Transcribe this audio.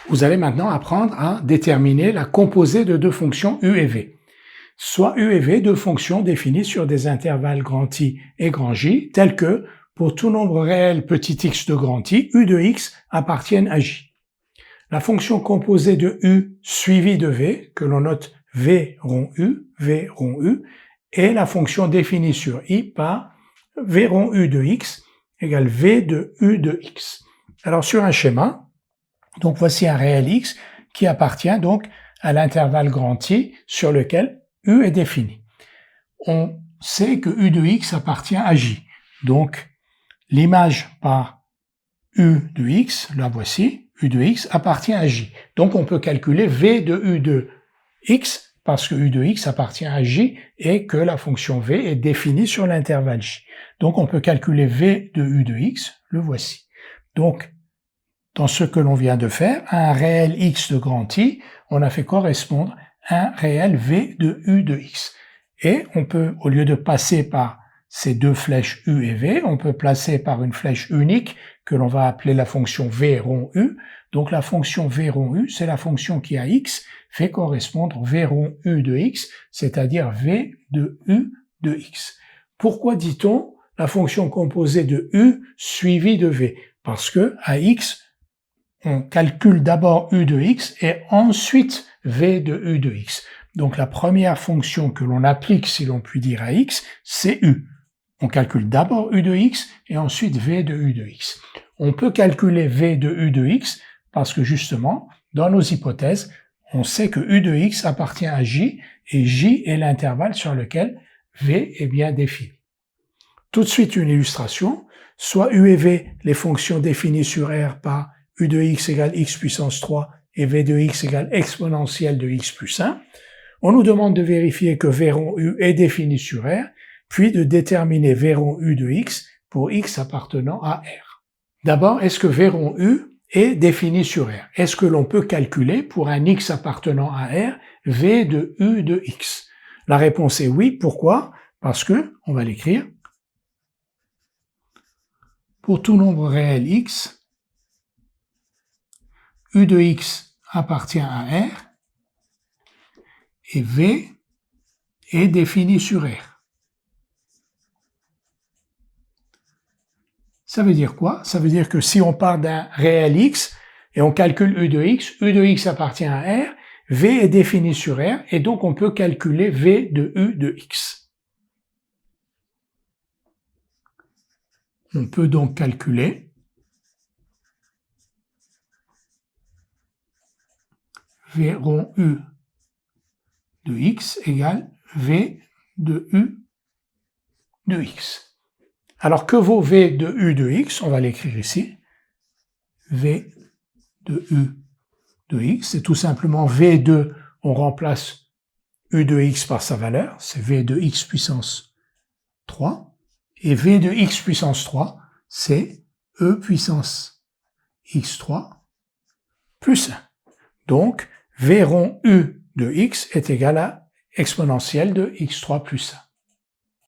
Vous allez maintenant apprendre à déterminer la composée de deux fonctions u et v. Soit u et v, deux fonctions définies sur des intervalles grand I et grand J, tels que, pour tout nombre réel petit x de grand I, u de x appartiennent à J. La fonction composée de u suivie de v, que l'on note v rond u, est la fonction définie sur I par v rond u de x égale v de u de x. Alors sur un schéma, donc voici un réel x qui appartient donc à l'intervalle grand I sur lequel u est défini. On sait que u de x appartient à J. Donc l'image par u de x, la voici, u de x appartient à J. Donc on peut calculer v de u de x parce que u de x appartient à J et que la fonction v est définie sur l'intervalle J. Donc on peut calculer v de u de x, le voici. Donc dans ce que l'on vient de faire, à un réel x de grand I, on a fait correspondre un réel v de u de x. Et on peut, au lieu de passer par ces deux flèches u et v, on peut placer par une flèche unique que l'on va appeler la fonction v rond u. Donc la fonction v rond u, c'est la fonction qui à x fait correspondre v rond u de x, c'est-à-dire v de u de x. Pourquoi dit-on la fonction composée de u suivie de v? Parce que à x, on calcule d'abord u de x et ensuite v de u de x. Donc la première fonction que l'on applique, si l'on peut dire à x, c'est u. On calcule d'abord u de x et ensuite v de u de x. On peut calculer v de u de x parce que justement, dans nos hypothèses, on sait que u de x appartient à j et j est l'intervalle sur lequel v est bien défini. Tout de suite une illustration. Soit u et v, les fonctions définies sur R par u de x égale x puissance 3 et v de x égale exponentielle de x plus 1. On nous demande de vérifier que v rond u est défini sur R, puis de déterminer v rond u de x pour x appartenant à R. D'abord, est-ce que v rond u est défini sur R? Est-ce que l'on peut calculer pour un x appartenant à R v de u de x? La réponse est oui. Pourquoi? Parce que, on va l'écrire, pour tout nombre réel x, u de x appartient à R et v est défini sur R. Ça veut dire quoi? Ça veut dire que si on part d'un réel x et on calcule u de x appartient à R, v est défini sur R et donc on peut calculer v de u de x. On peut donc calculer v rond u de x égale v de u de x. Alors que vaut v de u de x? On va l'écrire ici. v de u de x, c'est tout simplement v2, on remplace u de x par sa valeur, c'est v de x puissance 3, et v de x puissance 3, c'est e puissance x3 plus 1. Donc, v rond u de x est égal à exponentielle de x3 plus 1.